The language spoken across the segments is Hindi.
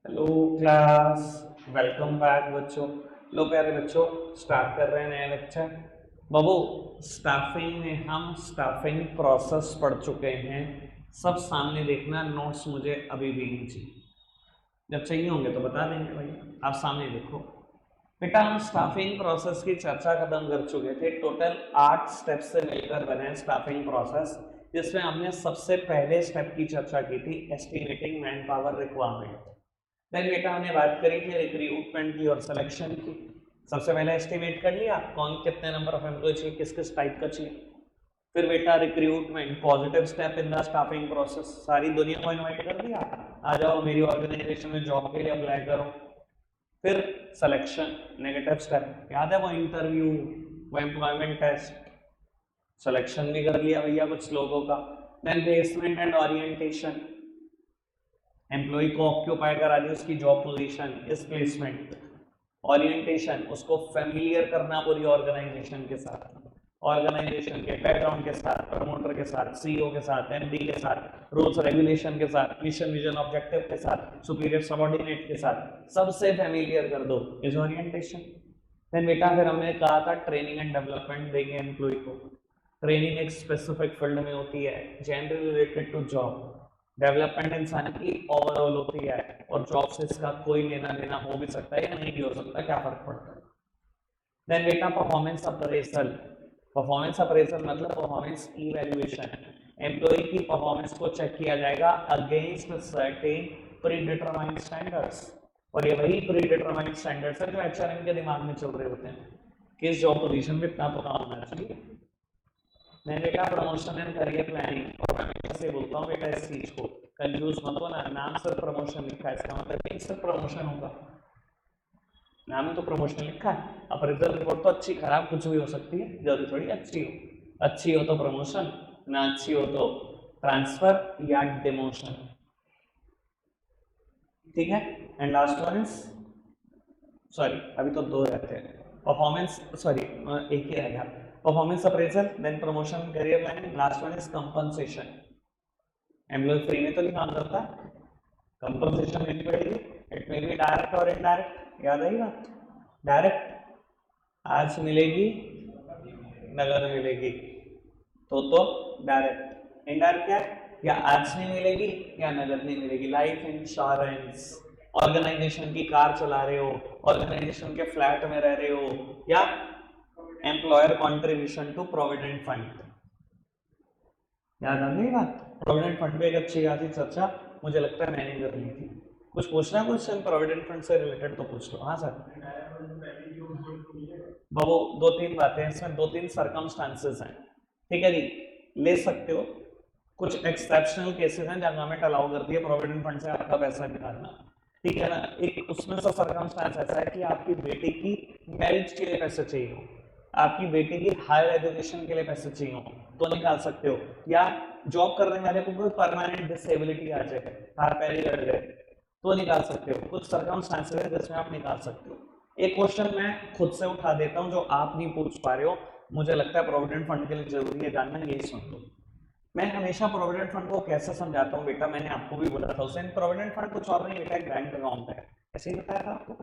हेलो क्लास, वेलकम बैक बच्चों। लो प्यारे बच्चों, स्टार्ट कर रहे हैं नया लेक्चर। बाबू, स्टाफिंग में हम स्टाफिंग प्रोसेस पढ़ चुके हैं। सब सामने देखना, नोट्स मुझे अभी भी नहीं चाहिए। जब चाहिए होंगे तो बता देंगे भाई। आप सामने देखो बेटा, हम स्टाफिंग प्रोसेस की चर्चा खत्म कर चुके थे। टोटल 8 स्टेप से मिलकर बने स्टाफिंग प्रोसेस, जिसमें हमने सबसे पहले स्टेप की चर्चा की थी, estimating man power requirement. Then बेटा हमने बात करी थी रिक्रूटमेंट की और सिलेक्शन की। सबसे पहले एस्टिमेट कर लिया कौन कितने नंबर ऑफ एम्प्लॉय चाहिए, किस किस टाइप का चाहिए। फिर बेटा recruitment, positive step in the staffing process, सारी दुनिया को इनवाइट कर दिया, आ जाओ मेरी ऑर्गेनाइजेशन में जॉब के लिए अप्लाई करो। फिर सिलेक्शन, नेगेटिव स्टेप, याद है वो इंटरव्यू, वो एम्प्लॉयमेंट टेस्ट। सिलेक्शन भी कर लिया भैया कुछ लोगों का। Then placement and orientation, employ को ऑक्यूपाई करा दी उसकी जॉब पोजीशन, इस प्लेसमेंट। ओरिएंटेशन, उसको फेमिलियर करना पूरी ऑर्गेनाइजेशन के साथ, ऑर्गेनाइजेशन के बैकग्राउंड के साथ, प्रमोटर के साथ, सीईओ के साथ, एमडी के साथ, रूल्स रेगुलेशन के साथ, मिशन विजन ऑब्जेक्टिव के साथ, सुपीरियर सबऑर्डिनेट के साथ, सबसे फेमिलियर कर दो, इज ओरिएंटेशन। देन बेटा फिर हमने कहा था ट्रेनिंग एंड डेवलपमेंट देंगे एम्प्लॉय को। ट्रेनिंग एक स्पेसिफिक फील्ड में होती है, generally related to job. Development इंसान की ओवरऑल होती है, और जॉब से इसका कोई लेना देना हो भी सकता है या नहीं भी हो सकता, क्या फर्क पड़ता है। देन बेटा परफॉर्मेंस अप्रेजल, परफॉर्मेंस अप्रेजल मतलब परफॉर्मेंस इवैल्यूएशन। एम्प्लॉय की परफॉर्मेंस को चेक किया जाएगा against certain pre determined standards, और ये वही प्री डिटरमाइंड स्टैंडर्ड्स है जो एचआरएम के दिमाग में चल रहे होते हैं, किस जॉब पोजीशन में इतना पता होना चाहिए। मैं बेटा प्रमोशन एंड करियर प्लानिंग, और मैं हमेशा से बोलता हूँ बेटा इस चीज को कंफ्यूज मत होना, नाम सिर्फ प्रमोशन लिखा है, इसका मतलब नहीं सिर्फ प्रमोशन होगा। नाम में तो प्रमोशन लिखा है, अब रिजल्ट रिपोर्ट तो अच्छी खराब कुछ भी हो सकती है, जरूरी थोड़ी अच्छी हो। अच्छी हो तो प्रमोशन, ना अच्छी हो तो ट्रांसफर या डिमोशन। ठीक है। And last one is, sorry अभी तो दो रहते हैं, परफॉर्मेंस, सॉरी एक ही रहेगा, performance appraisal, then promotion career planning, last one is compensation. Employ free में तो नहीं काम करता, कंपनसेशन देनी पड़ेगी। इट मे बी डायरेक्ट और इनडायरेक्ट, याद आई बात। डायरेक्ट आज मिलेगी, नगद मिलेगी, तो डायरेक्ट। इनडायरेक्ट क्या है, या आज नहीं मिलेगी या नगद नहीं मिलेगी। लाइफ इंश्योरेंस, ऑर्गेनाइजेशन की कार चला रहे हो, ऑर्गेनाइजेशन के फ्लैट में रह रहे हो, या employer contribution to provident fund. याद आ गई बात। प्रोविडेंट फंड पे एक अच्छी खासी चर्चा मुझे लगता है मैंने कर ली थी। कुछ पूछना क्वेश्चन प्रोविडेंट फंड से रिलेटेड तो पूछ लो। हाँ सर। बाबू दो तीन बातें हैं इसमें, दो तीन सर्कमस्टांसेस हैं, ठीक है जी, ले सकते हो। कुछ एक्सेप्शनल केसेस हैं जहां गवर्नमेंट अलाउ करती है प्रोविडेंट फंड से आपका पैसा निकालना, ठीक है ना। एक उसमें से सर्कमस्टांस ऐसा है कि आपकी बेटी की मैरिज के लिए पैसे चाहिए हो, आपकी बेटी की हायर एजुकेशन के लिए पैसे चाहिए हो, तो निकाल सकते हो। या जॉब करने वाले को कोई परमानेंट डिसेबिलिटी आ जाए, हाथ पैर ही लड़ गए, तो निकाल सकते हो। कुछ सर्कमस्टांसेस है जिसमें आप निकाल सकते हो। एक क्वेश्चन मैं खुद से उठा देता हूं जो आप नहीं पूछ पा रहे हो, मुझे लगता है प्रोविडेंट फंड के लिए जरूरी है जानना, यही सुन लो। मैं हमेशा प्रोविडेंट फंड को कैसे समझाता हूँ बेटा, मैंने आपको भी बोला था उस दिन, प्रोविडेंट फंड कुछ और नहीं बेटा, एक बैंक अकाउंट है, ऐसे ही बताया था आपको।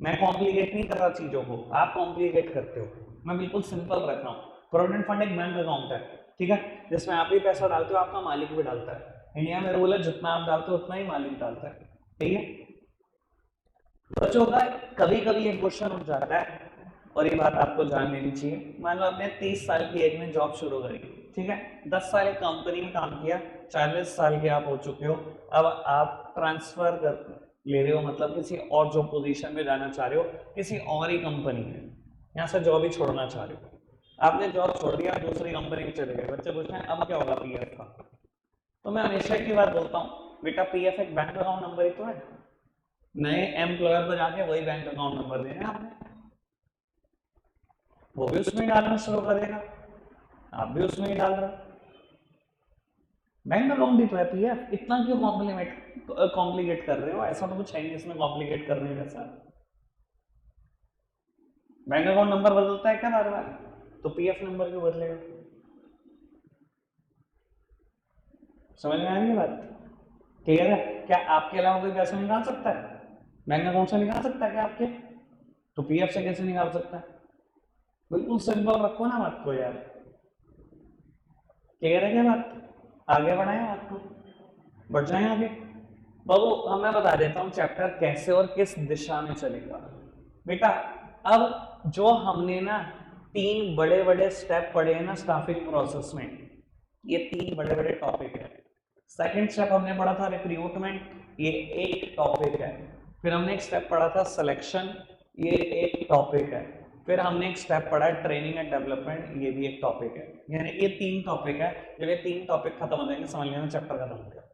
मैं कॉम्प्लिकेट नहीं कर रहा चीजों को, आप कॉम्प्लिकेट करते हो, मैं बिल्कुल सिंपल रख रहा हूँ। प्रोविडेंट फंड एक बैंक अकाउंट है, ठीक है, जिसमें आप भी पैसा डालते हो, आपका मालिक भी डालता है। इंडिया में रूल है जितना आप डालते हो उतना ही मालिक डालता है, ठीक है। बच्चों का कभी कभी एक क्वेश्चन उठ जाता है, और ये बात आपको जान लेनी चाहिए। मान लो आपने 30 साल की एज में जॉब शुरू करी, ठीक है, 10 साल एक कंपनी में काम किया, 40 साल के आप हो चुके हो, अब आप ट्रांसफर कर ले रहे हो, मतलब किसी और जॉब पोजीशन में जाना चाह रहे हो, किसी और ही कंपनी में, यहाँ से जॉब ही छोड़ना चाह रहे हो। आपने जॉब छोड़ दिया, दूसरी कंपनी में चले गए, बच्चे पूछते हैं अब क्या होगा पीएफ का। तो मैं हमेशा की बात बोलता हूँ बेटा, पीएफ एक बैंक अकाउंट नंबर ही तो है, नए एम्प्लॉयर को जाके वही बैंक अकाउंट नंबर देना है आपने, वो भी उसमें डालना शुरू करेगा, आप भी उसमें ही डाल रहे हो। बैंक अकाउंट ही तो है पीएफ, इतना क्यों कॉम्प्लिकेट कर रहे हो, ऐसा तो कुछ है नहीं इसमें कॉम्प्लिकेट करने जैसा। बैंक अकाउंट नंबर बदलता है क्या बार बार, तो पीएफ नंबर क्यों बदलेगा। समझ में आ रही है बात। क्लियर है? क्या आपके अलावा कोई पैसा निकाल सकता है? बैंक अकाउंट से निकाल सकता है क्या आपके? तो पीएफ से कैसे निकाल सकता है? बिल्कुल सिंपल रखो ना बात को यार। क्लियर है क्या बात? आगे बढ़ाएं बात को, बढ़ जाए आगे। बाबू अब मैं बता देता हूँ चैप्टर कैसे और किस दिशा में चलेगा। बेटा अब जो हमने ना 3 बड़े बड़े स्टेप पढ़े हैं ना स्टाफिंग प्रोसेस में, ये 3 बड़े बड़े टॉपिक है। सेकंड स्टेप हमने पढ़ा था रिक्रूटमेंट, ये एक टॉपिक है। फिर हमने एक स्टेप पढ़ा था सिलेक्शन, ये एक टॉपिक है। फिर हमने एक स्टेप पढ़ा है ट्रेनिंग एंड डेवलपमेंट, ये भी एक टॉपिक है। यानी ये 3 टॉपिक है। जब ये 3 टॉपिक खत्म हो जाएंगे समझ लेना चैप्टर खत्म हो गया।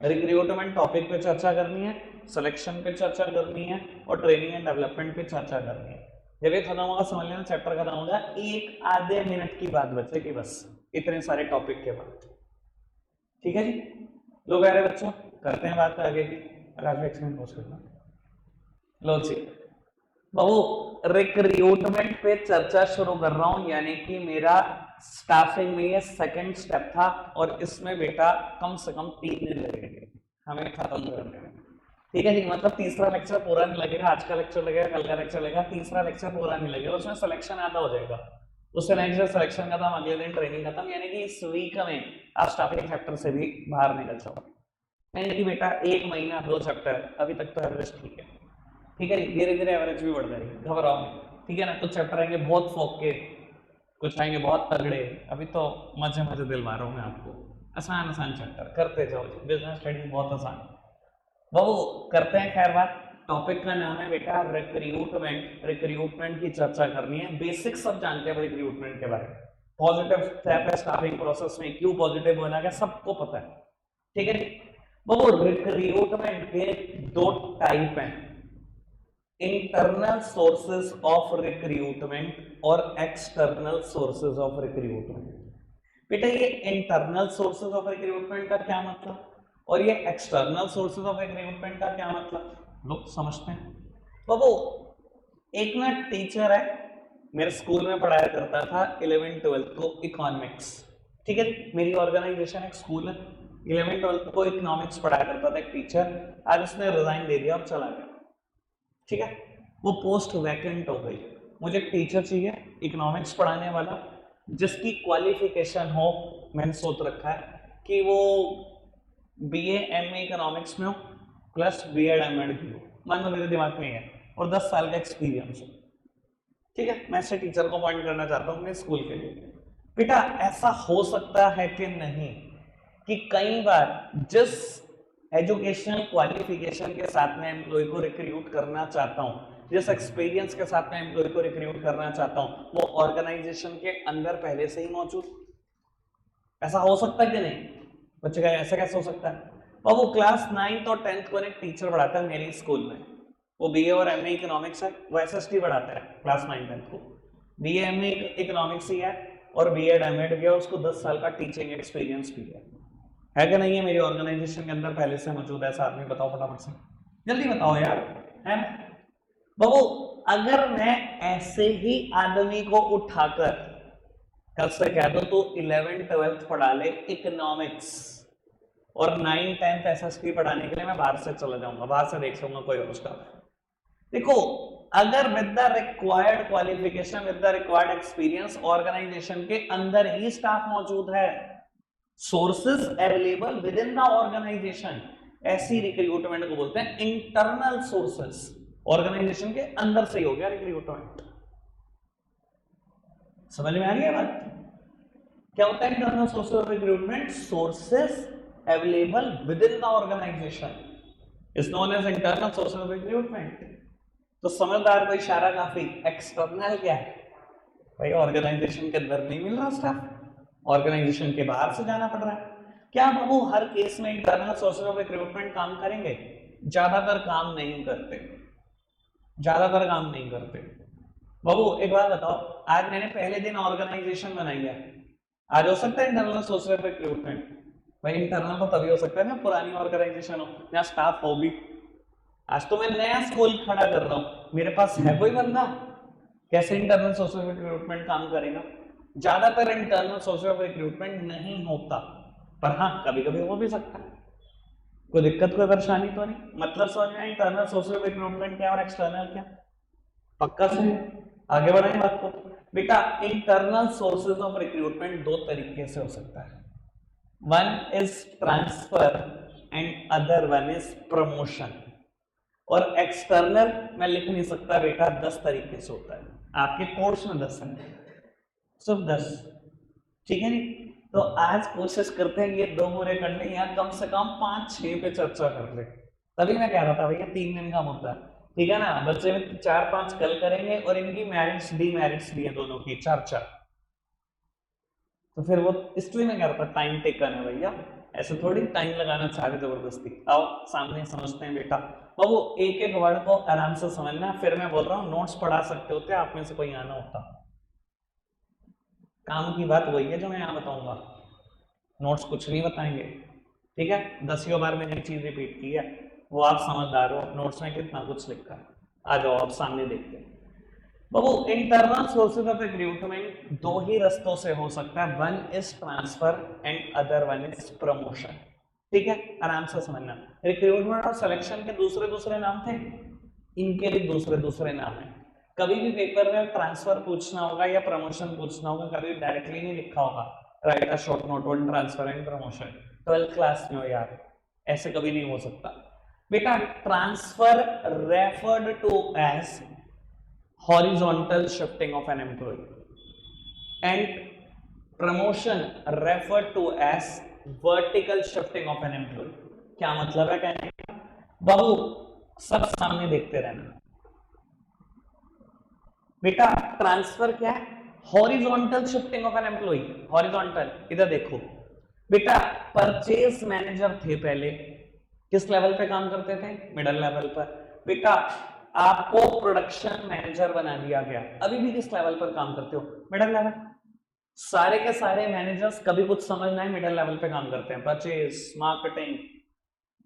रिक्रूटमेंट टॉपिक पे चर्चा करनी है, सिलेक्शन पे चर्चा करनी है और ट्रेनिंग एंड डेवलपमेंट पे चर्चा करनी है। जब ये खत्म होगा समझ लेना चैप्टर खत्म होगा। एक आधे मिनट की बात बचेगी बस इतने सारे टॉपिक के बाद। ठीक है जी, लोग आ रहे बच्चों, करते हैं बात आगे की। एक्सप्लेन पोस्ट करना। लो जी बाबू रिक्रूटमेंट पे चर्चा शुरू कर रहा हूं, यानी कि मेरा स्टाफिंग में ये सेकंड स्टेप था और इसमें बेटा कम से कम 3 दिन लगेंगे हमें खत्म करने में। ठीक है जी, मतलब तीसरा लेक्चर पूरा नहीं लगेगा, आज का लेक्चर लगेगा, कल का लेक्चर लगेगा, तीसरा लेक्चर पूरा नहीं लगेगा, उसमें सिलेक्शन आधा हो जाएगा। उससे नेक्स्ट डे सिलेक्शन खत्म, अगले दिन ट्रेनिंग खत्म, यानी कि इस वीक में आप स्टाफिंग चैप्टर से भी बाहर निकल जाओ। यानी कि बेटा 1 महीना 2 चैप्टर, अभी तक तो एवरेज ठीक है। ठीक है, धीरे धीरे एवरेज भी बढ़ जाएगी, घबराओ नहीं। ठीक है ना, कुछ चैप्टर आएंगे बहुत फोक के, कुछ आएंगे बहुत तगड़े। अभी तो मजे मजे दिलवा रहा हूँ मैं आपको, आसान आसान चैप्टर करते जाओ। बिजनेस स्टडी बहुत आसान। बाबू करते हैं खैर बात। टॉपिक का नाम है बेटा रिक्रूटमेंट। रिक्रूटमेंट की चर्चा करनी है, बेसिक सब जानते हैं रिक्रूटमेंट के बारे में। पॉजिटिव स्टेप है स्टाफिंग प्रोसेस में, क्यों पॉजिटिव होना है सबको पता है। ठीक है, बाबू रिक्रूटमेंट के 2 टाइप हैं, इंटरनल सोर्सेस ऑफ रिक्रूटमेंट और एक्सटर्नल सोर्सेस ऑफ रिक्रूटमेंट। बेटा ये इंटरनल सोर्सेस ऑफ रिक्रूटमेंट का क्या मतलब और ये एक्सटर्नल सोर्सेस ऑफ रिक्रूटमेंट का क्या मतलब, लोग समझते हैं। बाबू एक ना टीचर है, मेरे स्कूल में पढ़ाया करता था 11th-12th को इकोनॉमिक्स। ठीक है, मेरी ऑर्गेनाइजेशन एक स्कूल है, 11th-12th को इकोनॉमिक्स पढ़ाया करता था एक टीचर, आज उसने रिजाइन दे दिया और चला गया। ठीक है, वो पोस्ट वैकेंट हो गई। मुझे एक टीचर चाहिए इकोनॉमिक्स पढ़ाने वाला जिसकी क्वालिफिकेशन हो, मैंने सोच रखा है कि वो बीए एमए इकोनॉमिक्स में हो प्लस बीएड एमएड की हो, मान लो मेरे दिमाग में है, और 10 साल का एक्सपीरियंस हो। ठीक है, मैं ऐसे टीचर को अपॉइंट करना चाहता हूँ अपने स्कूल के लिए। बेटा ऐसा हो सकता है कि नहीं कि कई बार जिस एजुकेशनल क्वालिफिकेशन के साथ में एम्प्लॉय को रिक्रूट करना चाहता हूं, जिस एक्सपीरियंस के साथ में एम्प्लॉय को रिक्रूट करना चाहता हूं, वो ऑर्गेनाइजेशन के अंदर पहले से ही मौजूद। ऐसा हो सकता है कि नहीं? बच्चे का ऐसा कैसे हो सकता है? और वो क्लास 9th और 10th को एक टीचर पढ़ाता है मेरे स्कूल में, वो बीए और एमए इकोनॉमिक्स है, वो एसएसटी पढ़ाता है क्लास 9th-10th को, बीए एमए इकोनॉमिक्स ही है और बीएड एमएड भी है, उसको 10 साल का टीचिंग एक्सपीरियंस भी है कि नहीं है? मेरी ऑर्गेनाइजेशन के अंदर पहले से मौजूद है ऐसा आदमी, बताओ फटाफट से, जल्दी बताओ यार, है बाबू। अगर मैं ऐसे ही आदमी को उठाकर कल से कह दो तो 11th-12th पढ़ा ले इकोनॉमिक्स और 9th-10th एसएसटी पढ़ाने के लिए मैं बाहर से चला जाऊंगा, बाहर से देख लूंगा कोई और उसका। देखो अगर with the required qualification with the required experience organisation के अंदर ही स्टाफ मौजूद है, sources available within the organisation, ऐसी रिक्रूटमेंट को बोलते हैं इंटरनल सोर्सेस। ऑर्गेनाइजेशन के अंदर से ही हो गया रिक्रूटमेंट। समझ में आ रही है बात? क्या होता है internal sources of recruitment? Sources available within the organisation is known as internal sources of recruitment. तो समझदार को इशारा काफी। एक्सटर्नल क्या है भाई? ऑर्गेनाइजेशन के अंदर नहीं मिल रहा स्टाफ, ऑर्गेनाइजेशन के बाहर से जाना पड़ रहा है। क्या बाबू हर केस में इंटरनल सोर्सेज ऑफ रिक्रूटमेंट काम करेंगे? ज्यादातर काम नहीं करते, ज्यादातर काम नहीं करते। बाबू एक बात बताओ, आज मैंने पहले दिन ऑर्गेनाइजेशन बनाई है, आज हो सकता है इंटरनल सोर्सेज ऑफ रिक्रूटमेंट? भाई इंटरनल तो तभी हो सकता है ना पुरानी ऑर्गेनाइजेशन हो, जहां स्टाफ हो भी। आज तो मैं नया स्कूल खड़ा कर रहा हूं, मेरे पास है कोई बंदा, कैसे इंटरनल सोर्सेज ऑफ रिक्रूटमेंट काम करेगा? ज्यादातर इंटरनल सोर्सेज ऑफ रिक्रूटमेंट नहीं होता, पर हाँ कभी कभी हो भी सकता है। कोई दिक्कत कोई परेशानी तो नहीं, मतलब समझ में आई इंटरनल सोर्सेज ऑफ रिक्रूटमेंट क्या और एक्सटर्नल क्या? पक्का से आगे बढ़ाएं बात को। बेटा इंटरनल सोर्सेज ऑफ रिक्रूटमेंट दो तरीके से हो सकता है, one is transfer and other one is promotion. और एक्सटर्नल मैं लिख नहीं सकता बेटा, 10 तरीके से होता है, आपके कोर्स में 10 है, सिर्फ 10, ठीक है नहीं? तो आज कोशिश करते हैं ये दो पूरे करने, या कम से कम 5-6 पे चर्चा कर ले। तभी मैं कह रहा था भैया 3 दिन का मुद्दा है, ठीक है ना? बच्चे में 4-5 कल करेंगे और इनकी मेरिट्स डीमेरिट्स भी है दोनों की 4-4। तो फिर वो इसलिए मैं कह रहा था टाइम टेकन है भैया, ऐसे थोड़ी टाइम लगाना चाह रहे जबरदस्ती। आओ सामने समझते हैं बेटा। बाबू एक एक वर्ड को आराम से समझना, फिर मैं बोल रहा हूँ नोट्स पढ़ा सकते होते आप में से कोई आना होता। काम की बात वही है जो मैं यहाँ बताऊंगा, नोट्स कुछ नहीं बताएंगे, ठीक है? 10 बार मैंने एक चीज रिपीट की है, वो आप समझदार हो, नोट्स में कितना कुछ लिखा है। आ जाओ आप सामने देखते हैं। बाबू इंटरनल सोर्सेज ऑफ रिक्रूटमेंट दो ही रस्तों से हो सकता है, one is transfer and other one is promotion, ठीक है? आराम से समझना। रिक्रूटमेंट और सिलेक्शन के दूसरे दूसरे नाम थे, इनके भी दूसरे दूसरे नाम है। कभी भी पेपर में ट्रांसफर पूछना होगा या प्रमोशन पूछना होगा, कभी डायरेक्टली नहीं लिखा होगा write a short note on transfer and promotion. 12th class में हो यार, ऐसे कभी नहीं हो सकता बेटा। Transfer referred to as horizontal shifting of an employee and promotion referred to as vertical shifting of an employee। क्या मतलब है कहने का? बाबू सब सामने देखते रहना बेटा। ट्रांसफर क्या है? Horizontal shifting of an employ. Horizontal इधर देखो बेटा, परचेज मैनेजर थे पहले, किस लेवल पे काम करते थे? मिडिल लेवल पर। बेटा आपको प्रोडक्शन मैनेजर बना दिया गया, अभी भी किस लेवल पर काम करते हो? Middle level. सारे के सारे मैनेजर्स कभी कुछ समझना है मिडिल लेवल पे काम करते हैं, परचेज, मार्केटिंग,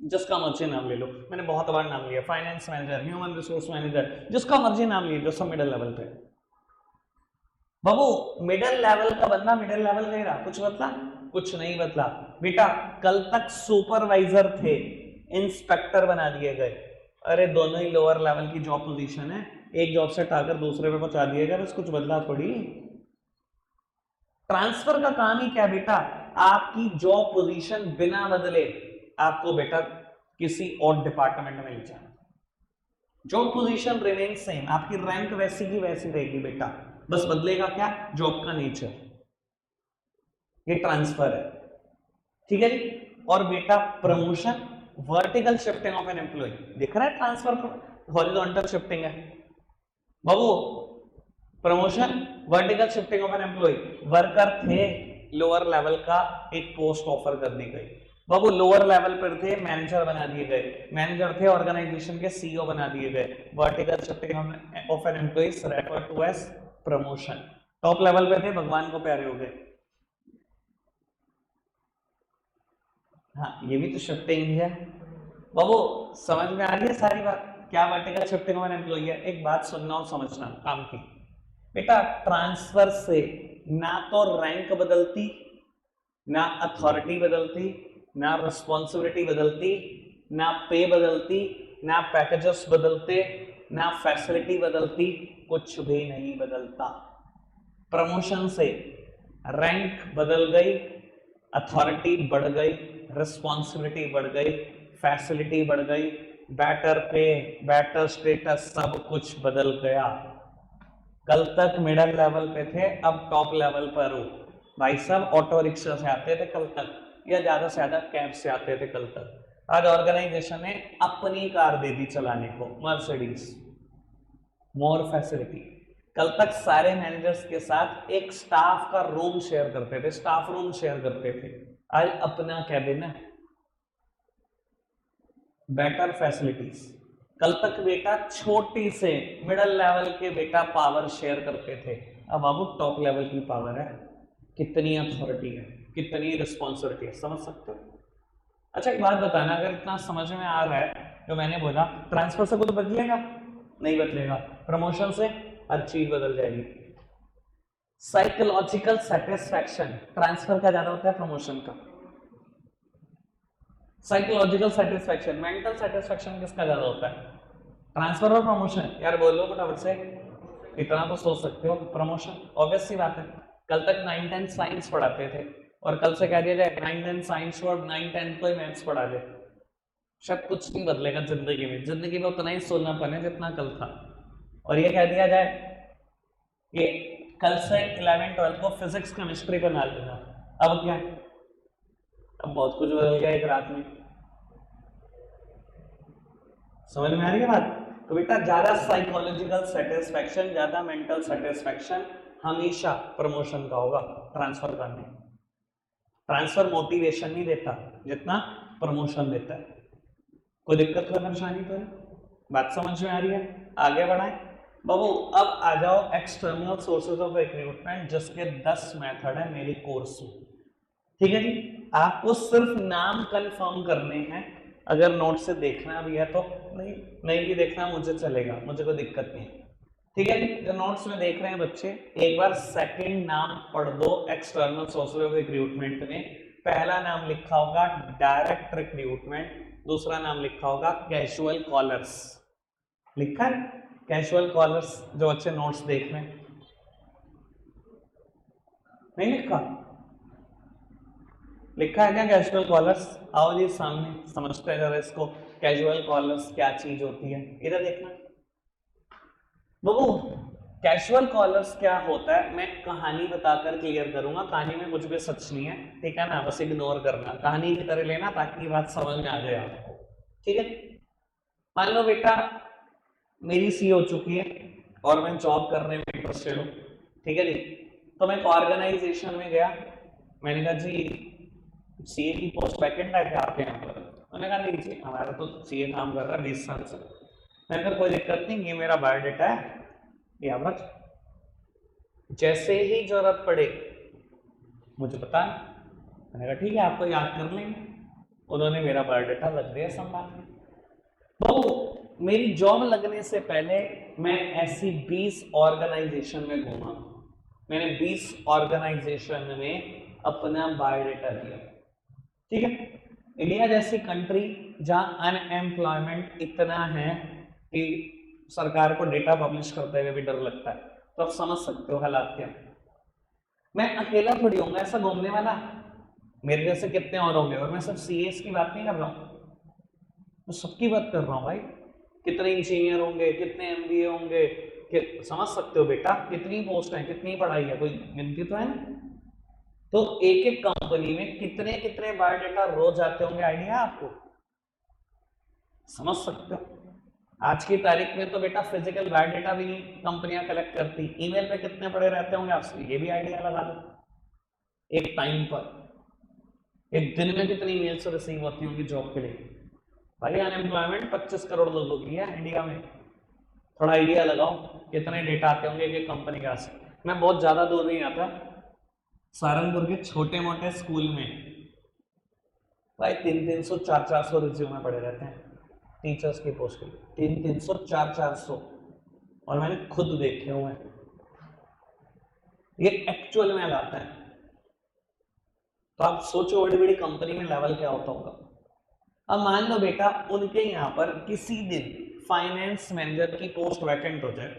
जिसका मर्जी नाम ले लो, मैंने बहुत बार नाम लिया, finance manager, human resource manager, जिसका मर्जी नाम लीजिए, जो सब मिडिल लेवल पे। बाबू मिडिल लेवल का बंदा मिडिल लेवल गए रहा, कुछ बदला? कुछ नहीं बदला बेटा। कल तक सुपरवाइजर थे, इंस्पेक्टर बना दिए गए। अरे दोनों ही लोअर लेवल की जॉब पोजीशन है, एक जॉब से हटाकर दूसरे पे पहुंचा दिया गया, बस कुछ बदला थोड़ी। ट्रांसफर का काम ही क्या बेटा? आपकी जॉब पोजीशन बिना बदले आपको बेटा किसी और डिपार्टमेंट में ले जाना, जॉब पोजीशन रिमेन सेम, आपकी रैंक वैसी की वैसी रहेगी बेटा, बस बदलेगा क्या? जॉब का नेचर। ये ट्रांसफर है, ठीक है जी। और बेटा promotion, vertical shifting of an employ. दिख रहा है ट्रांसफर हॉरिजॉन्टल शिफ्टिंग है बाबू, promotion vertical shifting of an employ. Worker थे लोअर लेवल का, एक पोस्ट ऑफर कर दी गई बाबू, लोअर लेवल पर थे, मैनेजर बना दिए गए, मैनेजर थे ऑर्गेनाइजेशन के सीईओ बना दिए गए। Vertical shifting of an employ refer to as promotion. Top level पे थे, भगवान को प्यारे हो गए। हाँ ये भी तो शिफ्टिंग ही है बाबू, समझ में आ रही है सारी बात? क्या vertical shifting of an employ है? एक बात सुनना और समझना काम की बेटा। ट्रांसफर से ना तो रैंक बदलती, ना अथॉरिटी बदलती, ना रिस्पॉन्सिबिलिटी बदलती, ना पे बदलती, ना पैकेजेस बदलते, ना फैसिलिटी बदलती, कुछ भी नहीं बदलता। प्रमोशन से रैंक बदल गई, अथॉरिटी बढ़ गई, रिस्पॉन्सिबिलिटी बढ़ गई, फैसिलिटी बढ़ गई, बेटर पे, बेटर स्टेटस, सब कुछ बदल गया। कल तक मिडिल लेवल पे थे, अब टॉप लेवल पर हो। भाई साहब ऑटो रिक्शा से आते थे कल तक, या ज्यादा से ज्यादा कैब से आते थे कल तक। आज ऑर्गेनाइजेशन ने अपनी कार दे दी चलाने को, मर्सिडीज, मोर फैसिलिटी। कल तक सारे मैनेजर्स के साथ एक स्टाफ का रूम शेयर करते थे, स्टाफ रूम शेयर करते थे, आज अपना कैबिन है, बेटर फैसिलिटीज। कल तक बेटा छोटी से मिडिल लेवल के बेटा पावर शेयर करते थे, अब बाबू टॉप लेवल की पावर है, कितनी अथॉरिटी है, कितनी रिस्पॉन्सिबिलिटी है, समझ सकते हो? अच्छा एक बात बताना, अगर इतना समझ में आ रहा है जो मैंने बोला, ट्रांसफर से कुछ बदलेगा? नहीं बदलेगा। प्रमोशन से हर चीज बदल जाएगी। साइकोलॉजिकल सेटिस्फैक्शन ट्रांसफर का ज्यादा होता है, प्रमोशन का? साइकोलॉजिकल सेटिस्फेक्शन, मेंटल सेटिस्फेक्शन किसका ज्यादा होता है? ट्रांसफर और प्रमोशन? यार बोलो फटाफट से, इतना तो सोच सकते हो। प्रमोशन, ऑब्वियस सी बात है। कल तक 9-10 साइंस पढ़ाते थे और कल से कह दिया जाए 9-10 साइंस और 9-10 को मैथ्स पढ़ा दे, शायद कुछ नहीं बदलेगा जिंदगी में। जिंदगी में उतना ही सोचनापन है जितना कल था। और ये कह दिया जाए कि कल से 11-12 को फिजिक्स केमिस्ट्री बना लेना, अब क्या है? अब बहुत कुछ बदल गया एक रात में। समझ में आ रही है बात? तो बेटा ज्यादा साइकोलॉजिकल सेटिस्फेक्शन, ज्यादा मेंटल सेटिस्फेक्शन हमेशा प्रमोशन का होगा, ट्रांसफर का नहीं। ट्रांसफर मोटिवेशन नहीं देता जितना प्रमोशन देता है। कोई दिक्कत कोई परेशानी तो नहीं? बात समझ में आ रही है? आगे बढ़ाएं बाबू। अब आ जाओ एक्सटर्नल सोर्सेज ऑफ रिक्रूटमेंट, जिसके 10 मेथड है मेरी कोर्स में। ठीक है जी, आपको सिर्फ नाम कंफर्म करने हैं। अगर नोट से देखना भी है तो नहीं भी देखना मुझे चलेगा, मुझे कोई दिक्कत नहीं। ठीक है जी, जो नोट्स में देख रहे हैं बच्चे, एक बार सेकंड नाम पढ़ दो एक्सटर्नल सोर्सेज ऑफ रिक्रूटमेंट में। पहला नाम लिखा होगा डायरेक्ट रिक्रूटमेंट, दूसरा नाम लिखा होगा कैजुअल कॉलर्स। लिखा है कैजुअल कॉलर्स? जो अच्छे नोट्स देख रहे हैं, नहीं लिखा? लिखा है क्या कैजुअल कॉलर्स? आओ जी सामने, समझते हैं जरा इसको। कैजुअल कॉलर्स क्या चीज होती है, इधर देखना बाबू। कैजुअल कॉलर्स क्या होता है, मैं कहानी बताकर क्लियर करूंगा। कहानी में कुछ भी सच नहीं है, ठीक है ना? बस इग्नोर करना, कहानी की तरह लेना ताकि बात समझ में आ जाए आपको। ठीक है, मान लो बेटा मेरी सी हो चुकी है और मैं जॉब करने में इंटरेस्टेड हूँ। ठीक है जी, तो मैं एक ऑर्गेनाइजेशन में गया। मैंने कहा जी सीए की पोस्ट वैकेंट है क्या आपके यहाँ पर? मैंने कहा नहीं जी, हमारा तो सीए काम कर रहा है 20 साल से। मैंने कहा कोई दिक्कत नहीं, ये मेरा बायोडेटा है, ये आप रख, जैसे ही जरूरत पड़े मुझे बता। मैंने कहा ठीक है, आपको याद कर लेंगे। उन्होंने मेरा बायोडेटा लग दिया संभाल के। तो मेरी जॉब लगने से पहले मैं ऐसी 20 ऑर्गेनाइजेशन में घूमा। मैंने 20 ऑर्गेनाइजेशन में अपना बायोडेटा दिया। ठीक है, इंडिया जैसी कंट्री जहां अनएम्प्लॉयमेंट इतना है कि सरकार को डेटा पब्लिश करते हुए भी डर लगता है, तो आप समझ सकते हो हालात क्या। मैं अकेला थोड़ी होऊंगा ऐसा घूमने वाला, मेरे जैसे कितने और होंगे। और मैं सिर्फ सीएस की बात नहीं कर रहा हूं, मैं सबकी बात कर रहा हूं भाई। कितने इंजीनियर होंगे, कितने एमबीए होंगे, समझ सकते हो बेटा कितनी पोस्ट है, कितनी पढ़ाई है, कोई गिनती तो है ना? तो एक एक कंपनी में कितने कितने बायोडेटा रोज आते होंगे, आइडिया आपको? समझ सकते हो। आज की तारीख में तो बेटा फिजिकल बायोडेटा भी कंपनियां कलेक्ट करती, ईमेल पे कितने पड़े रहते होंगे आपसे, ये भी आइडिया लगा लो। एक टाइम पर एक दिन में कितनी ईमेल्स रिसीव होती होंगी जॉब के लिए? भाई अनएम्प्लॉयमेंट 25 करोड़ लोगों की है इंडिया में, थोड़ा आइडिया लगाओ कितने डेटा आते होंगे एक कंपनी के से। मैं बहुत ज्यादा दूर नहीं आता, सहारनपुर के छोटे मोटे स्कूल में भाई 300-300 400-400 रिज्यूमे पड़े रहते हैं टीचर्स की पोस्ट के लिए। 300-300 400-400, और मैंने खुद देखे हुए हैं, ये एक्चुअल में लाता है। तो आप सोचो बड़ी बड़ी कंपनी में लेवल क्या होता होगा। अब मान लो बेटा उनके यहाँ पर किसी दिन फाइनेंस मैनेजर की पोस्ट वैकेंट हो जाए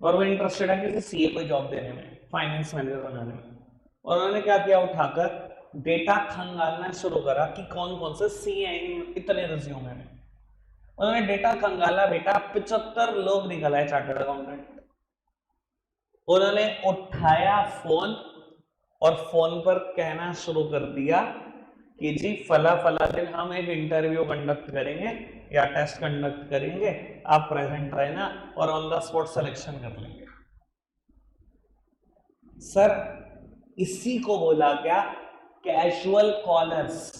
और वो इंटरेस्टेड है किसी सीए को जॉब देने में, फाइनेंस मैनेजर बनाने में। और उन्होंने क्या किया, उठाकर डेटा खंगालना शुरू करा कि कौन कौन से सीए इतने रिज्यूमे में। उन्होंने डेटा खंगाला बेटा, 75 लोग निकल आए चार्टर्ड अकाउंटेंट। उन्होंने उठाया फोन और फोन पर कहना शुरू कर दिया कि जी फला फला दिन हम एक इंटरव्यू कंडक्ट करेंगे या टेस्ट कंडक्ट करेंगे, आप प्रेजेंट रहना और ऑन द स्पॉट सिलेक्शन कर लेंगे। सर इसी को बोला गया कैजुअल कॉलर्स।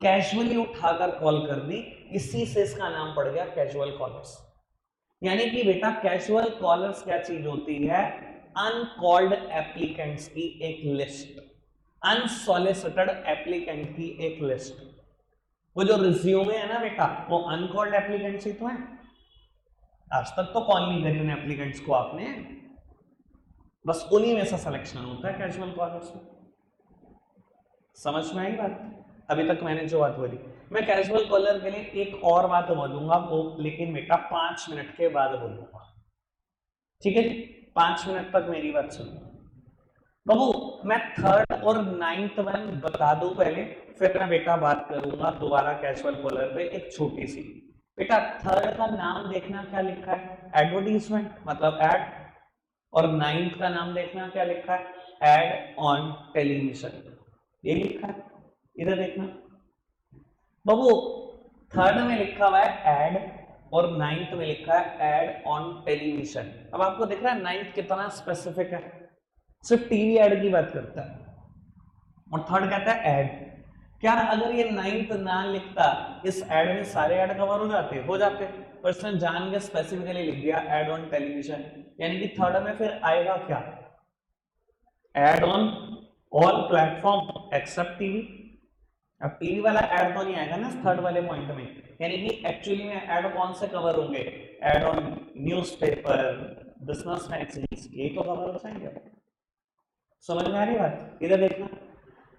कैजुअली उठाकर कॉल कर दी, इसी से इसका नाम पड़ गया कैजुअल कॉलर्स। यानी कि बेटा कैजुअल कॉलर्स क्या चीज होती है? अनकॉल्ड एप्लीकेंट्स की एक लिस्ट, अनसॉलिसिटेड एप्लीकेंट की एक लिस्ट। वो जो रिज्यूमे है ना बेटा, वो अनकॉल्ड एप्लीकेंट्स ही तो है। आज तक तो कॉल नहीं करी उन एप्लीकेंट्स को आपने, बस उन्हीं में से सिलेक्शन होता है कैजुअल कॉलर्स में। समझ में आई बात? अभी तक मैंने जो बात बोली, मैं कैजुअल कॉलर के लिए एक और बात बोलूंगा वो, लेकिन बेटा 5 मिनट के बाद बोलूंगा, ठीक है जी? 5 मिनट तक मेरी बात सुनो बाबू। मैं थर्ड और नाइन्थ वन बता दूं पहले, फिर मैं बेटा बात करूंगा दोबारा कैजुअल कॉलर पे एक छोटी सी। बेटा थर्ड का नाम देखना क्या लिखा है, एडवर्टीजमेंट मतलब एड, और नाइन्थ का नाम देखना क्या लिखा है, एड ऑन टेलीविजन, ये लिखा है। इधर देखना बाबू, थर्ड में लिखा हुआ है एड और नाइन्थ में लिखा है एड ऑन टेलीविजन। अब आपको दिख रहा है नाइन्थ कितना स्पेसिफिक है, सिर्फ टीवी एड की बात करता है, और थर्ड कहता है एड। क्या अगर ये नाइन्थ ना लिखता, इस एड में सारे एड कवर हो जाते, पर इसने जान के स्पेसिफिकली लिख दिया एड ऑन टेलीविजन, यानी कि थर्ड में फिर आएगा क्या, ad on all platform except TV. अब टीवी वाला ऐड तो नहीं आएगा ना थर्ड वाले पॉइंट में, यानी कि एक्चुअली में ऐड कौन से कवर होंगे, add on newspaper, business magazines, यही तो कवर हो जाएंगे। समझ में आ रही बात? इधर देखना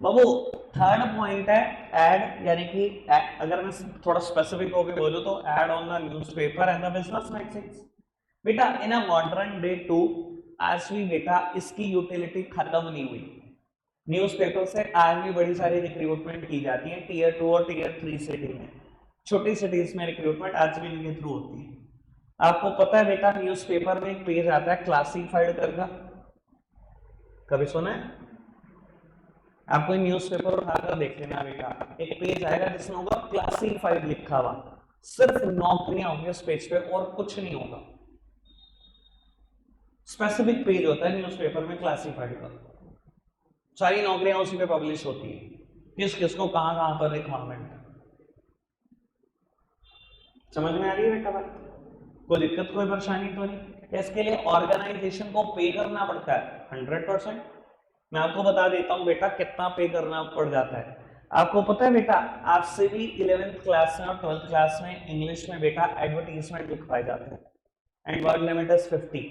बाबू, थर्ड पॉइंट है ऐड, यानी कि अगर मैं थोड़ा स्पेसिफिक होकर बोलूं तो add on the newspaper and the business magazines. बेटा इन अ मॉडर्न डे टू, आज भी बेटा इसकी यूटिलिटी खत्म नहीं हुई। न्यूज़पेपर से आज भी बड़ी सारी रिक्रूटमेंट की जाती है टीयर 2 और टीयर 3 सिटी में, छोटी सिटीज में रिक्रूटमेंट आज भी इनके थ्रू होती है। आपको पता है बेटा न्यूज़पेपर में एक पेज आता है क्लासिफाइड करके, कभी सुना है? आपको न्यूज़पेपर उठाकर देख लेना बेटा, एक पेज आएगा जिसमें होगा क्लासिफाइड लिखा हुआ, सिर्फ नौकरियां होंगी उस पेज पे और कुछ नहीं होगा। स्पेसिफिक पेज होता है न्यूज़पेपर में क्लासिफाइड का, सारी नौकरियां उसी पे पब्लिश होती है, किस किसको कहां कहां पर रिक्वायरमेंट। समझ में आ रही है बेटा बात? कोई दिक्कत कोई परेशानी तो नहीं? इसके लिए ऑर्गेनाइजेशन को पे करना पड़ता है 100%। मैं आपको बता देता हूं बेटा कितना पे करना पड़ जाता है। आपको पता है बेटा, आपसे भी 11th क्लास में और 12th क्लास में इंग्लिश में बेटा एडवर्टीजमेंट लिखवाए जाते हैं, एंड वर्ड लिमिट इज 50।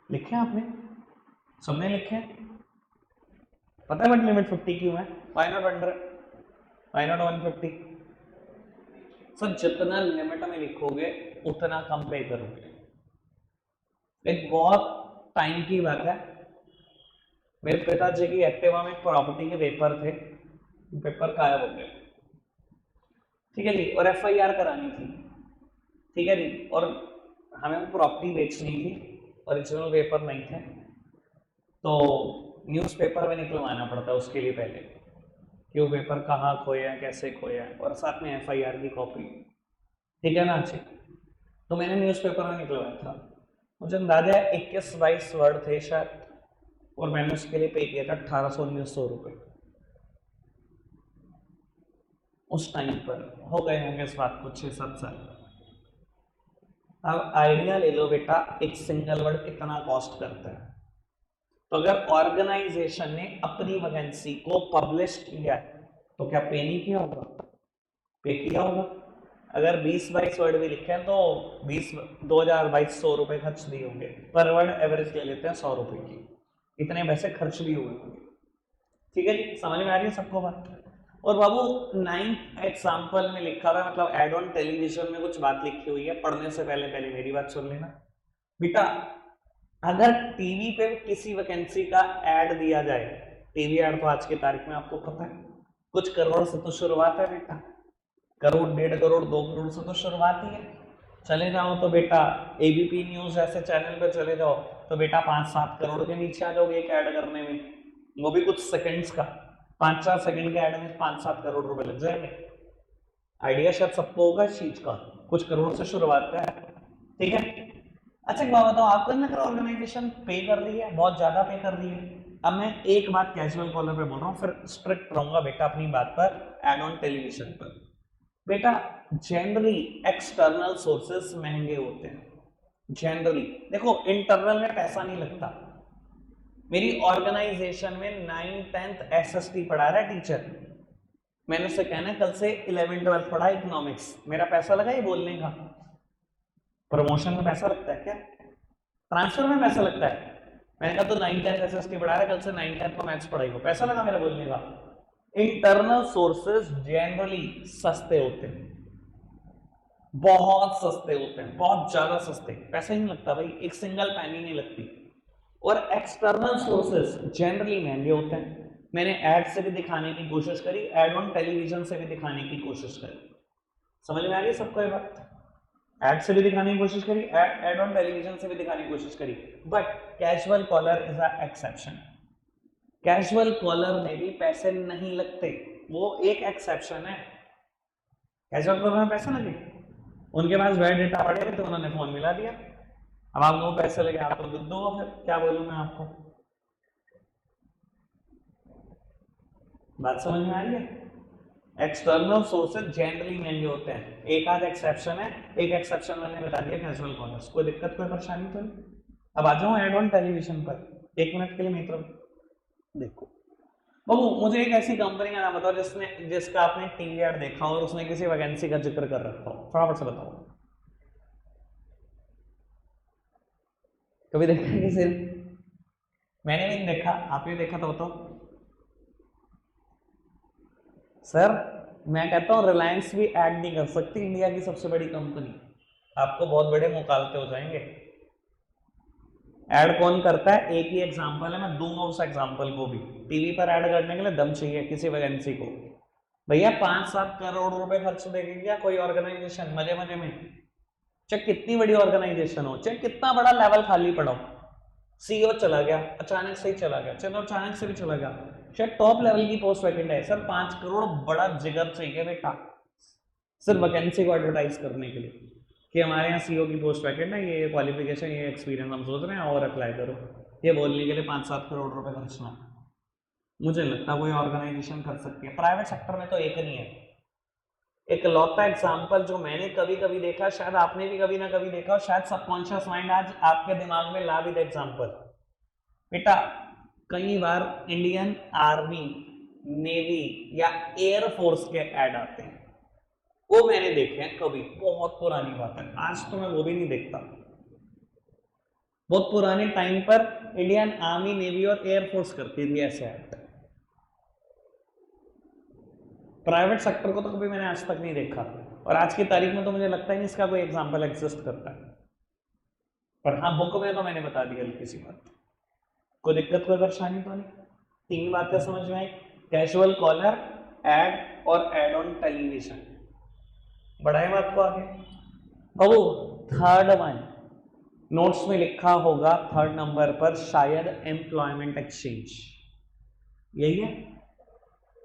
लिखे आपने? सबने लिखे हैं? पता है वर्ड लिमिट 50 क्यों है? Why not 100, why not 150? Sir जितना लिमिट में लिखोगे उतना कम पे करोगे। एक बहुत टाइम की बात है, मेरे पिताजी की एक्टिवा में प्रॉपर्टी के पेपर थे, पेपर गायब हो गए, ठीक है जी, और एफआईआर करानी थी, ठीक है जी, और हमें प्रॉपर्टी बेचनी थी, ओरिजिनल पेपर नहीं थे, तो न्यूज़पेपर में निकलवाना पड़ता उसके लिए पहले कि वो पेपर कहाँ खोया, कैसे खोया, और साथ में एफआईआर की कॉपी, ठीक है ना अच्छी। तो मैंने न्यूज़पेपर में निकलवाया था, मुझे अंदाजा है 21-22 वर्ड थे शायद, और मैंने उसके लिए पे किया था 1800-1900 रुपये। उस टाइम पर हो गए होंगे इस बात को 6-7 साल। अब आइडिया ले लो बेटा, एक सिंगल वर्ड कितना कॉस्ट करता है। तो अगर ऑर्गेनाइजेशन ने अपनी वैकेंसी को पब्लिश किया है तो क्या पे नहीं किया होगा? पे किया होगा। अगर 20-22 वर्ड भी लिखे हैं तो 2000-2200 रुपए खर्च दिए होंगे, पर वर्ड एवरेज ले लेते हैं 100 रुपए की, इतने पैसे खर्च भी हुए होंगे, ठीक है जी, समझ में आ रही है सबको बात? और बाबू 9th एग्जाम्पल में लिखा हुआ, मतलब एड ऑन टेलीविजन में कुछ बात लिखी हुई है, पढ़ने से पहले पहले मेरी बात सुन लेना बेटा। अगर टीवी पे किसी वैकेंसी का ऐड दिया जाए, टीवी ऐड तो आज की तारीख में आपको पता है कुछ करोड़ से तो शुरुआत है बेटा, करोड़, 1.5 करोड़, 2 करोड़ से तो शुरुआत ही है। चले जाओ तो बेटा एबीपी न्यूज ऐसे चैनल पे चले जाओ तो बेटा 5-7 करोड़ के नीचे आ जाओगे एक ऐड करने में, वो भी कुछ सेकंड्स का, 5-4 सेकंड के ऐड में 5-7 करोड़ रुपए लग जाएंगे। आइडिया शायद सबको होगा इस चीज का, कुछ करोड़ से शुरुआत है, ठीक है। अच्छा एक बात बताओ, आपको ना अगर ऑर्गेनाइजेशन पे कर रही है, बहुत ज्यादा पे कर रही है, अब मैं एक बात कैजुअल कॉलर पे बोल रहा हूँ, फिर स्ट्रिक्ट रहूंगा बेटा अपनी बात पर, एड ऑन टेलीविजन पर। बेटा जनरली एक्सटर्नल सोर्सेस महंगे होते हैं, जनरली देखो इंटरनल में पैसा नहीं लगता। मेरी ऑर्गेनाइजेशन में 9th-10th एसएसटी पढ़ा रहा है टीचर, मैंने उससे कहना कल से 11th-12th पढ़ा इकोनॉमिक्स, मेरा पैसा लगा ये बोलने का? प्रमोशन में पैसा लगता है क्या? ट्रांसफर में पैसा लगता है? मैंने कहा तो 9th-10th एसएसटी पढ़ा रहा है, कल से 9th-10th को मैथ्स पढ़ाई, पैसा लगा मेरा बोलने का? इंटरनल सोर्सेस जनरली सस्ते होते हैं, बहुत सस्ते होते हैं, बहुत ज्यादा सस्ते, पैसा ही नहीं लगता भाई, एक सिंगल पैनी नहीं लगती। और एक्सटर्नल सोर्सेस जनरली महंगे होते हैं। मैंने एड से भी दिखाने की कोशिश करी, एड ऑन टेलीविजन से भी दिखाने की कोशिश करी, समझ में आ गई सबको ये बात? एड से भी दिखाने की कोशिश करी, एड ऑन टेलीविजन से भी दिखाने की कोशिश करी, but casual caller is a exception. Casual caller में भी पैसे नहीं लगते, वो एक एक्सेप्शन है। कैजुअल कॉलर में पैसे लगे, उनके पास वह डेटा पड़े तो उन्होंने फोन मिला दिया, अब आप लोगों को पैसे लगे, आप तो दुख दो, फिर क्या बोलूं मैं आपको, बात समझ में आ रही है? एक्सटर्नल सोर्सेज जनरली महंगे होते हैं, एक आध एक्सेप्शन है, एक एक्सेप्शन मैंने बता दिया कैजुअल कॉलर्स। कोई दिक्कत कोई परेशानी तो नहीं? अब आ जाऊं एड ऑन टेलीविजन पर, एक मिनट के लिए मित्र देखो। बाबू मुझे एक ऐसी कंपनी का नाम बताओ जिसका आपने टीवी एड देखा और उसने किसी वैकेंसी का जिक्र कर रखा हो, फटाफट से बताओ। कभी देखा है किसी ने? मैंने भी नहीं देखा, आपने देखा तो बताओ। सर मैं कहता हूं रिलायंस भी ऐड नहीं कर सकती, इंडिया की सबसे बड़ी कंपनी, आपको बहुत बड़े मुकालते हो जाएंगे। ऐड कौन करता है? एक ही एग्जांपल है, मैं दूंगा उस एग्जांपल को भी। टीवी पर ऐड करने के लिए दम चाहिए किसी वैकेंसी को, भैया 5-7 करोड़ रुपए खर्च देगी क्या कोई ऑर्गेनाइजेशन मजे मजे में? चाहे कितनी बड़ी ऑर्गेनाइजेशन हो, चाहे कितना बड़ा लेवल खाली पड़ा हो, सीईओ चला गया अचानक से ही चला गया, चलो अचानक से भी चला गया, शायद टॉप लेवल की पोस्ट वैकेंट है, सर 5 करोड़ बड़ा जिगर चाहिए बेटा, सिर्फ वैकेंसी को एडवर्टाइज करने के लिए कि हमारे यहाँ सीईओ की पोस्ट वैकेंट है, ये क्वालिफिकेशन ये एक्सपीरियंस हम सोच रहे हैं और अप्लाई करो, ये बोलने के लिए 5-7 करोड़ रुपए खर्चना, मुझे लगता है कोई ऑर्गेनाइजेशन कर सकती है। प्राइवेट सेक्टर में तो एक नहीं है, एक लौता एग्जाम्पल जो मैंने कभी कभी देखा, शायद आपने भी कभी ना कभी देखा, और शायद सबकॉन्शियस माइंड आज आपके दिमाग में ला भी दे एग्जाम्पल। बेटा कई बार इंडियन आर्मी, नेवी या एयरफोर्स के ऐड आते हैं, वो मैंने देखे हैं कभी, बहुत पुरानी बात है, आज तो मैं वो भी नहीं देखता। बहुत पुराने टाइम पर इंडियन आर्मी, नेवी और एयरफोर्स करती थी ऐसे ऐड। प्राइवेट सेक्टर को तो कभी मैंने आज तक नहीं देखा, और आज की तारीख में तो मुझे लगता ही नहीं इसका कोई एग्जाम्पल एग्जिस्ट करता है। पर हाँ बुक में तो मैंने बता दी हल्की सी बात, कोई दिक्कत कोई परेशानी तो नहीं? 3 बातें समझ में आई, कैजुअल कॉलर, एड और एड ऑन टेलीविजन। बढ़ाए बात को आगे बाबू, थर्ड वन नोट्स में लिखा होगा थर्ड नंबर पर शायद एम्प्लॉयमेंट एक्सचेंज, यही है।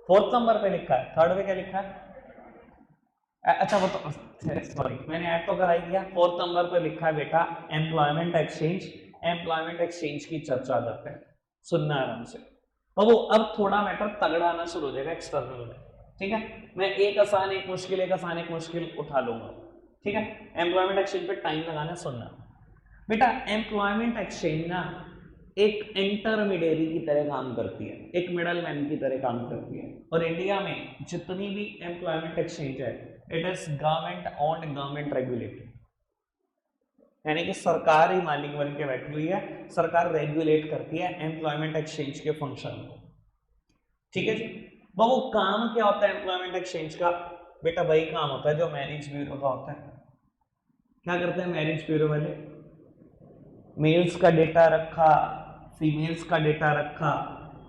फोर्थ नंबर पे लिखा है, थर्ड पे क्या लिखा है? अच्छा वो तो सॉरी मैंने ऐड तो करा ही दिया। फोर्थ नंबर पे लिखा है बेटा एम्प्लॉयमेंट एक्सचेंज। एम्प्लॉयमेंट एक्सचेंज की चर्चा करते हैं, सुनना आराम से। और वो अब थोड़ा मैटर तगड़ा आना शुरू हो जाएगा एक्सटर्नल में, ठीक है? मैं एक आसान एक मुश्किल, एक आसान एक मुश्किल उठा लूंगा, ठीक है? एम्प्लॉयमेंट एक्सचेंज पे टाइम लगाना, सुनना बेटा। एम्प्लॉयमेंट एक्सचेंज ना एक इंटरमीडियरी की तरह काम करती है, एक मिडल मैन की तरह काम करती है, और इंडिया में जितनी भी एम्प्लॉयमेंट एक्सचेंज है it is government on, government regulated, यानी कि सरकार ही मालिक बन के बैठी हुई है, सरकार रेगुलेट करती है एम्प्लॉयमेंट एक्सचेंज के फंक्शन को, ठीक है जी? वो काम क्या होता है एम्प्लॉयमेंट एक्सचेंज का? बेटा वही काम होता है जो मैरिज ब्यूरो का होता है। क्या करते हैं मैरिज ब्यूरो वाले? मेल्स का डेटा रखा, फीमेल्स का डेटा रखा,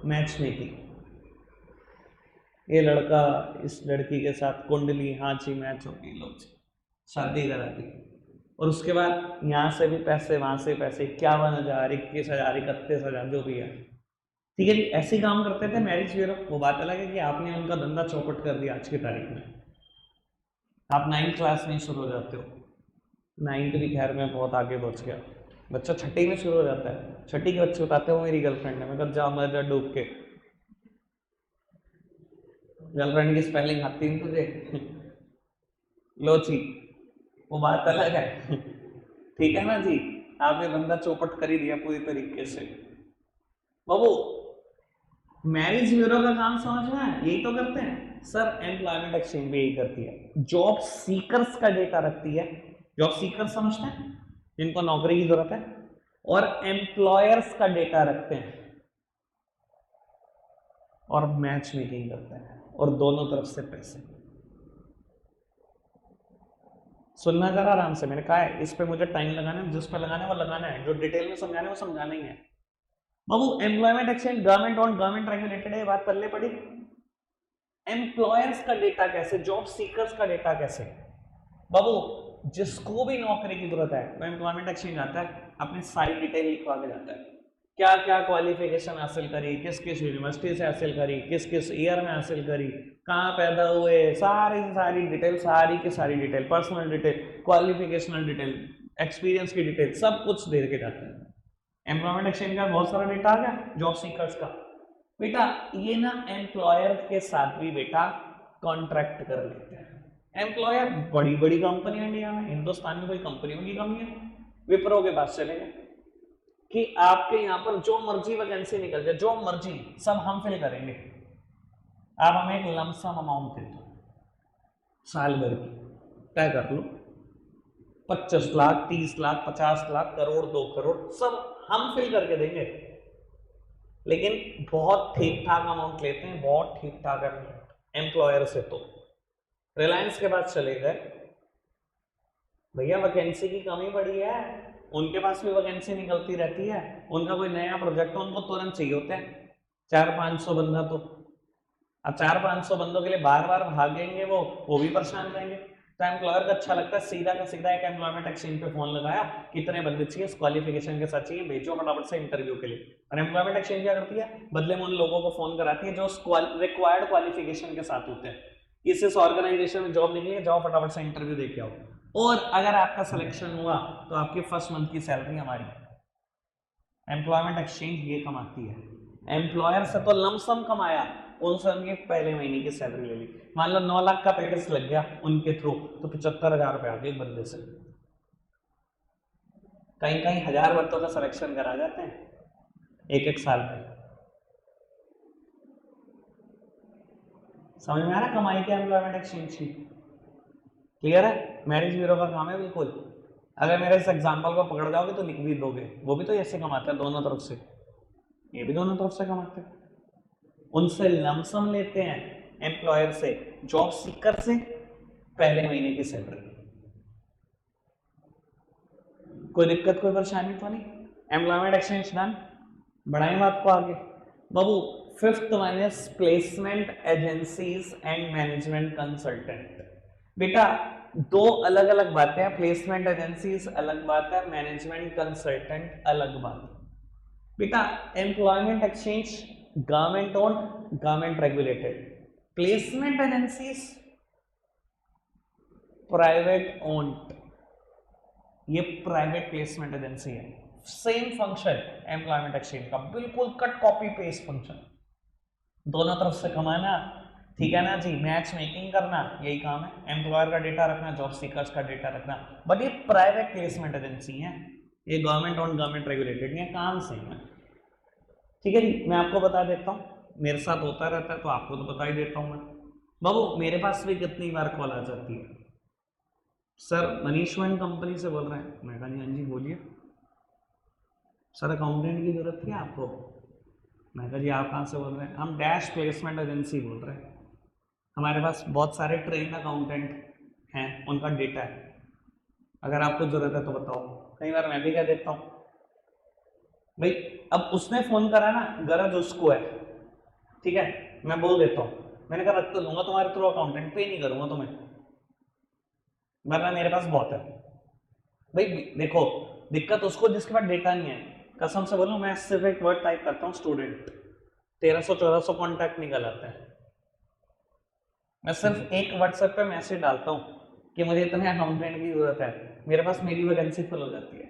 मैच मेकिंग, ये लड़का इस लड़की के साथ कुंडली, हाँ जी मैच होगी, लो जी शादी करा दी, और उसके बाद यहाँ से भी पैसे वहां से पैसे, 51,000, 21,000, 31,000 जो भी है, ठीक है जी? ऐसे काम करते थे मैरिज ब्यूरो। वो बात अलग है कि आपने उनका धंधा चौपट कर दिया आज की तारीख में। आप 9th क्लास में शुरू हो जाते हो, 9th भी खैर में बहुत आगे पहुंच गया, बच्चा छठी में शुरू हो जाता है, छठी के बच्चे बताते हो मेरी गर्लफ्रेंड है, मैं कब जा मर जा डूब के, गर्लफ्रेंड की स्पेलिंग आती नहीं तुझे? लो जी, वो बात अलग है, ठीक है ना जी? आपने बंदा चौपट कर ही दिया पूरी तरीके से। बाबू मैरिज ब्यूरो का काम समझ में है, यही तो करते हैं सर। एम्प्लॉयमेंट एक्सचेंज भी यही करती है, जॉब सीकर्स का डेटा रखती है। जॉब सीकर्स समझते हैं, जिनको नौकरी की जरूरत है, और एम्प्लॉयर्स का डेटा रखते हैं। और मैच मेकिंग करते हैं और दोनों तरफ से पैसे। सुनना जरा आराम से, मैंने कहा है इस पे मुझे टाइम लगाना है, जिस पे लगाना है वो लगाना है, जो डिटेल में समझाना है वो समझाना ही है। बाबू employment exchange government on government regulated है, बात पल्ले पड़ी। एम्प्लॉयर्स का डेटा कैसे, जॉब सीकर्स का डेटा कैसे। बाबू जिसको भी नौकरी की जरूरत है वो एम्प्लॉयमेंट एक्सचेंज आता है, अपनी सारी डिटेल लिखवा के जाता है, क्या क्या क्वालिफिकेशन हासिल करी, किस किस यूनिवर्सिटी से हासिल करी, किस किस ईयर में हासिल करी, कहाँ पैदा हुए, सारी डिटेल, सारी की सारी detail, personal detail, qualificational detail, experience की डिटेल, सब कुछ दे के जाता है। एम्प्लॉयमेंट एक्सचेंज का बहुत सारा डेटा आ गया जॉब सीकर्स का। बेटा ये ना एम्प्लॉयर के साथ भी बेटा कॉन्ट्रैक्ट कर लेते हैं। एम्प्लॉयर बड़ी बड़ी कंपनी इंडिया में, हिंदुस्तान में कोई कंपनियों की कमी है, विप्रो के पास चले गए कि आपके यहाँ पर जो मर्जी वैकेंसी निकल जाए, जो मर्जी, सब हम फिल करेंगे, आप हमें एक लमसम अमाउंट दे दो, साल भर की तय कर लो, 25 लाख, 30 लाख, 50 लाख, करोड़, 2 करोड़, सब हम फिल करके देंगे। लेकिन बहुत ठीक ठाक अमाउंट लेते हैं, बहुत ठीक ठाक अमाउंट एम्प्लॉयर से। तो रिलायंस के पास चले गए, भैया वैकेंसी की कमी पड़ी है, उनके पास भी वैकेंसी निकलती रहती है, उनका कोई नया प्रोजेक्ट हो, उनको तुरंत चाहिए होते हैं 400-500 बंदा। तो अब 400-500 बंदों के लिए बार बार भागेंगे, वो भी परेशान रहेंगे। तो एम्प्लॉयर को अच्छा लगता है सीधा का सीधा एक एम्प्लॉयमेंट एक्सचेंज पे फोन लगाया, कितने बंदे चाहिए, इस क्वालिफिकेशन के साथ चाहिए, भेजो फटाफट से इंटरव्यू के लिए। और एम्प्लॉयमेंट एक्सचेंज क्या करती है, बदले में उन लोगों को फोन कराती है जो रिक्वायर्ड क्वालिफिकेशन के साथ होते हैं, इस ऑर्गेनाइजेशन में जॉब निकली है, जाओ फटाफट से इंटरव्यू दे के आओ, और अगर आपका सिलेक्शन हुआ तो आपकी फर्स्ट मंथ की सैलरी हमारी। एम्प्लॉयमेंट एक्सचेंज ये कमाती है। एम्प्लॉयर से तो लमसम कमाया, उनसे उनके पहले महीने की सैलरी ले ली। मान लो 9 लाख का पैकेज लग गया उनके थ्रू, तो 75,000 रुपए आ गए एक बंदे से। कहीं कहीं 1000 बंदों का सिलेक्शन करा जाते हैं एक साल में। समझ में आ रहा कमाई क्या एम्प्लॉयमेंट एक्सचेंज की? क्लियर है? मैरिज ब्यूरो का काम है बिल्कुल। अगर मेरे इस एग्जाम्पल को पकड़ जाओगे तो लिख भी दोगे, वो भी तो ऐसे कमाता है दोनों तरफ से, ये भी दोनों तरफ से कमाते हैं। उनसे लमसम लेते हैं एम्प्लॉयर से, जॉब सीकर से पहले महीने की सैलरी। कोई दिक्कत, कोई परेशानी तो नहीं? Employment exchange done. बढ़ाएं बात को आगे। बाबू fifth one is placement agencies and management consultant. बेटा दो अलग अलग बातें हैं, प्लेसमेंट एजेंसीज अलग बात है, मैनेजमेंट कंसल्टेंट अलग बात है। बेटा employment exchange government own, government regulated. Placement agencies private owned, ये प्राइवेट प्लेसमेंट एजेंसी है। सेम फंक्शन एम्प्लॉयमेंट एक्सचेंज का, बिल्कुल कट कॉपी पेस्ट फंक्शन, दोनों तरफ से कमाना, ठीक है ना जी, मैच मेकिंग करना, यही काम है। एम्प्लॉयर का डेटा रखना, जॉब सीकर्स का डेटा रखना, बट ये प्राइवेट प्लेसमेंट एजेंसी है, ये गवर्नमेंट ऑन गवर्नमेंट रेगुलेटेड नहीं है, काम सेम है। ठीक है जी, मैं आपको बता देता हूँ, मेरे साथ होता रहता है तो आपको तो बता ही देता हूँ मैं। बाबू मेरे पास भी कितनी बार कॉल आ जाती है, सर मनीष वन कंपनी से बोल रहे हैं। मैं कहा जी हाँ जी बोलिए। सर अकाउंटेंट की जरूरत थी आपको। मैं कहा जी आप कहाँ से बोल रहे हैं? हम डैश प्लेसमेंट एजेंसी बोल रहे हैं, हमारे पास बहुत सारे ट्रेन अकाउंटेंट हैं, उनका डेटा है, अगर आपको जरूरत है तो बताओ। कई बार मैं भी कह देता हूँ भाई, अब उसने फोन करा ना, गरज उसको है, ठीक है, मैं बोल देता हूँ, मैंने कहा रख तो लूंगा तुम्हारे थ्रू अकाउंटेंट, पे नहीं करूंगा तुम्हें, वरना मेरे पास बहुत है। भाई देखो, दिक्कत उसको जिसके पास डेटा नहीं है। कसम से बोलूं, मैं सिर्फ एक वर्ड टाइप करता हूँ स्टूडेंट, 1300-1400 कॉन्टैक्ट निकल आते हैं। मैं सिर्फ एक व्हाट्सएप पे मैसेज डालता हूँ कि मुझे इतने अकाउंटेंट की जरूरत है, मेरे पास मेरी वैकेंसी फुल हो जाती है,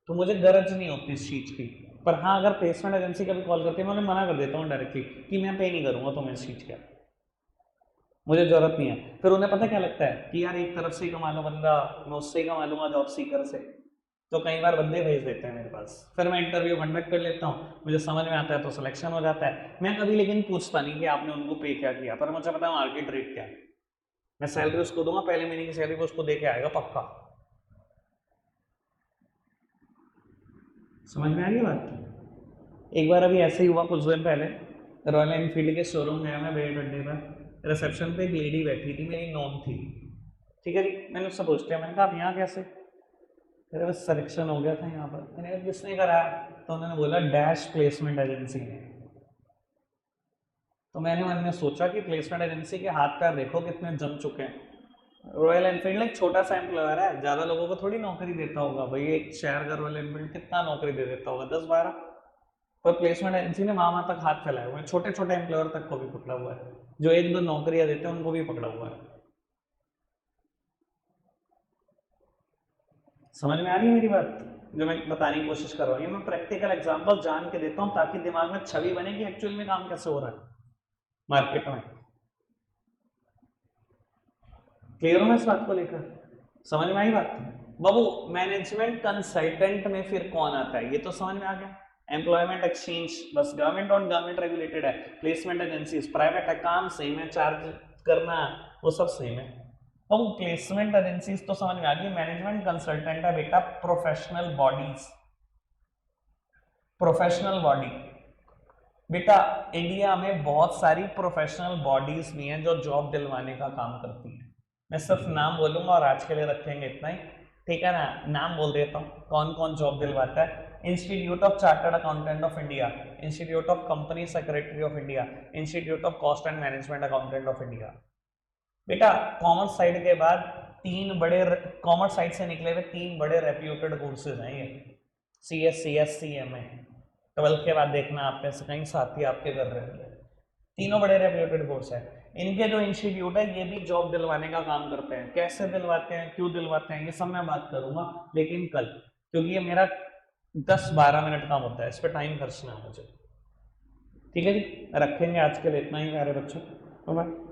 तो मुझे गरज नहीं होती इस चीज की। पर हाँ, अगर प्लेसमेंट एजेंसी कभी कॉल करती है, मैं उन्हें मना कर देता हूँ डायरेक्टली कि मैं पे नहीं करूंगा तुम्हें इस चीज का, मुझे जरूरत नहीं है। फिर उन्हें पता क्या लगता है कि यार एक तरफ से ही कमा लो बंदा, मैं उससे ही कमा लूंगा जॉब सीकर से, तो कई बार बंदे भेज देते हैं मेरे पास, फिर मैं इंटरव्यू कंडक्ट कर लेता हूँ, मुझे समझ में आता है तो सिलेक्शन हो जाता है। मैं कभी लेकिन पूछता नहीं कि आपने उनको पे क्या किया, पर मुझे पता है मार्केट रेट क्या है, मैं सैलरी उसको दूंगा, पहले महीने की सैलरी उसको दे के आएगा पक्का। समझ में आ रही बात? एक बार अभी ऐसे ही हुआ कुछ दिन पहले, रॉयल एनफील्ड के शोरूम गया मैं बेट अड्डे पर, रिसेप्शन पे एक लेडी बैठी थी, मेरी नॉन थी, ठीक है जी। मैंने उससे पूछ लिया, मैंने कहा आप यहाँ कैसे? मेरा बस सिलेक्शन हो गया था यहाँ पर। मैंने कहा किसने कराया? तो उन्होंने बोला डैश प्लेसमेंट एजेंसी ने। तो मैंने मन में सोचा कि प्लेसमेंट एजेंसी के हाथ पैर देखो कितने जम चुके हैं। रॉयल एनफील्ड एक छोटा सा एम्प्लॉयर है, ज़्यादा लोगों को थोड़ी नौकरी देता होगा भाई। एक शहर का रॉयल एनफील्ड कितना नौकरी दे देता होगा, 10-12। पर प्लेसमेंट एजेंसी ने वहां तक हाथ फैलाए हुए हैं, छोटे छोटे एम्प्लॉयर तक को भी पकड़ा हुआ है, जो 1-2 नौकरियां देते हैं उनको भी पकड़ा हुआ है। समझ में आ रही है मेरी बात जो मैं बताने की कोशिश कर रहा हूँ? मैं प्रैक्टिकल एग्जांपल जान के देता हूँ ताकि दिमाग में छवि बने कि एक्चुअल में काम कैसे हो रहा है मार्केट में। क्लियर हो मैं इस बात को लेकर? समझ में आई बात? बाबू मैनेजमेंट कंसल्टेंट में फिर कौन आता है ये तो समझ में आ गया। एम्प्लॉयमेंट एक्सचेंज बस गवर्नमेंट और गवर्नमेंट रेगुलेटेड है। प्लेसमेंट एजेंसीज प्राइवेट है, काम सेम है, चार्ज करना वो सब सेम है। अब प्लेसमेंट एजेंसीज तो समझ में आ गई। मैनेजमेंट कंसल्टेंट है बेटा प्रोफेशनल बॉडीज, प्रोफेशनल बॉडी बेटा इंडिया में बहुत सारी प्रोफेशनल बॉडीज भी हैं जो जॉब दिलवाने का काम करती हैं। मैं सिर्फ नाम बोलूंगा और आज के लिए रखेंगे इतना ही, ठीक है ना? नाम बोल देता हूँ कौन कौन जॉब दिलवाता है। Institute of chartered accountant of India, institute of company secretary of India, institute of cost and management accountant of India. बेटा कॉमर्स साइड के बाद तीन बड़े, कॉमर्स साइड से निकले हुए तीन बड़े रेप्यूटेड कोर्सेज हैं ये, CS CS CMA। 12th के बाद देखना आप में से कहीं साथी आपके कर रहे हैं, तीनों बड़े रेप्यूटेड कोर्स है। इनके जो इंस्टीट्यूट है ये भी जॉब दिलवाने का काम करते हैं। कैसे दिलवाते हैं, क्यों दिलवाते हैं, ये सब मैं बात करूंगा लेकिन कल, क्योंकि ये मेरा 10-12 मिनट का मुद्दा है, इस पर टाइम खर्चना है मुझे। ठीक है जी, रखेंगे आज के लिए इतना ही प्यारे बच्चों। बाय।